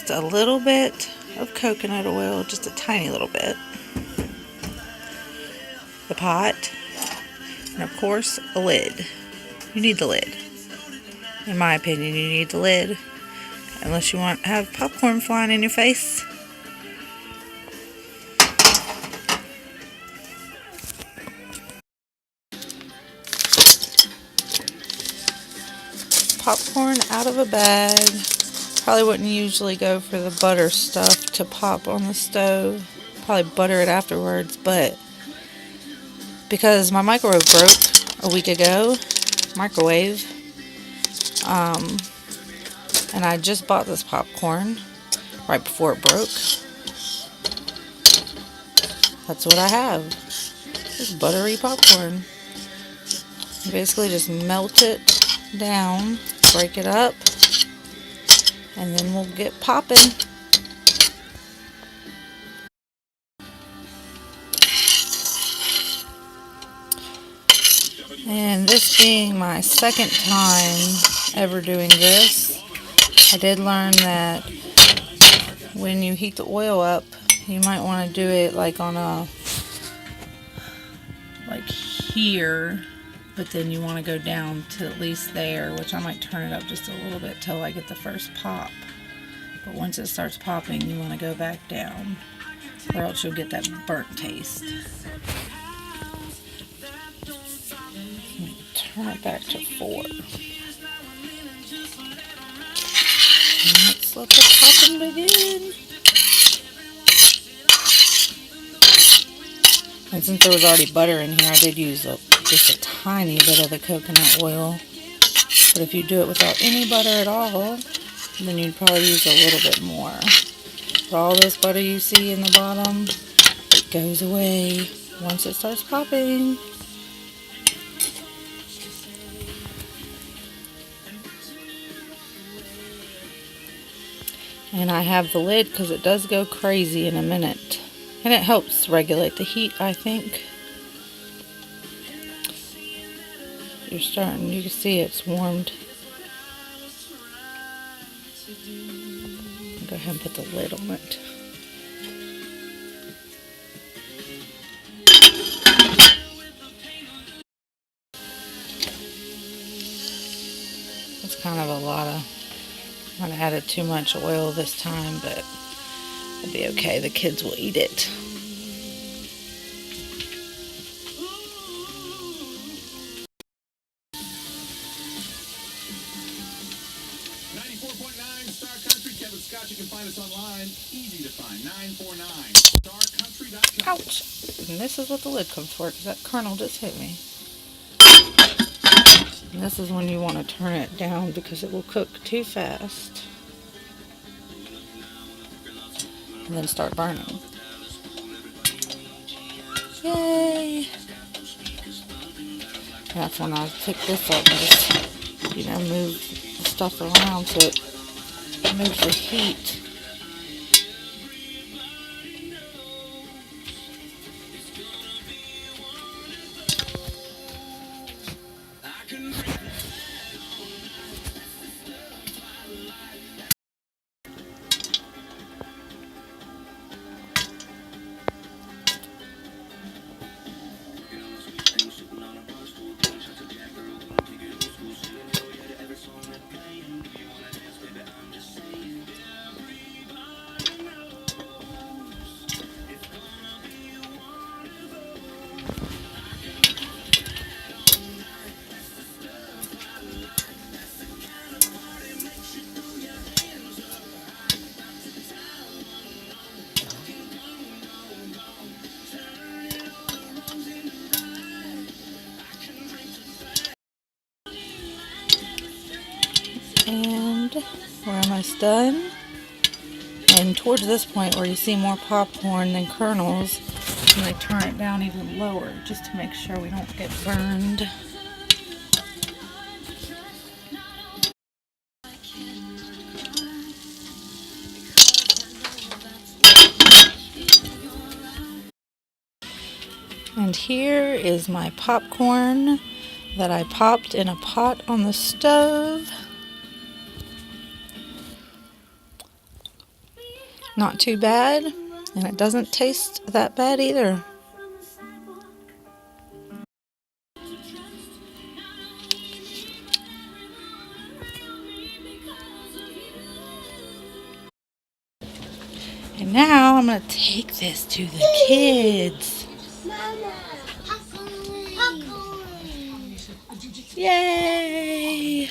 just a little bit of coconut oil, just a tiny little bit, the pot, and of course a lid. You need the lid. In my opinion, you need the lid, unless you want to have popcorn flying in your face. Popcorn out of a bag. Probably wouldn't usually go for the butter stuff to pop on the stove. Probably butter it afterwards, but because my microwave broke a week ago, and I just bought this popcorn right before it broke. That's what I have. This buttery popcorn. You basically just melt it down, break it up, and then we'll get popping. And this being my second time ever doing this, I did learn that when you heat the oil up, you might want to do it like here, but then you want to go down to at least there, which I might turn it up just a little bit till I get the first pop. But once it starts popping, you want to go back down, or else you'll get that burnt taste. Turn it back to 4. And let's let the popping begin. And since there was already butter in here, I did use just a tiny bit of the coconut oil. But if you do it without any butter at all, then you'd probably use a little bit more. But all this butter you see in the bottom, it goes away once it starts popping. And I have the lid because it does go crazy in a minute. And it helps regulate the heat, I think. You can see it's warmed. Go ahead and put the lid on it. It's kind of a lot of... I added too much oil this time, but it'll be okay. The kids will eat it. You can find us online. Easy to find. 949 starcountry.com. Ouch! And this is what the lid comes for, because that kernel just hit me. And this is when you want to turn it down because it will cook too fast. And then start burning. Yay! That's when I pick this up and just, move the stuff around so it moves the heat. And we're almost done. And towards this point where you see more popcorn than kernels, I'm going to turn it down even lower just to make sure we don't get burned. And here is my popcorn that I popped in a pot on the stove. Not too bad, and it doesn't taste that bad either. And now I'm going to take this to the kids. Mama, popcorn. Yay!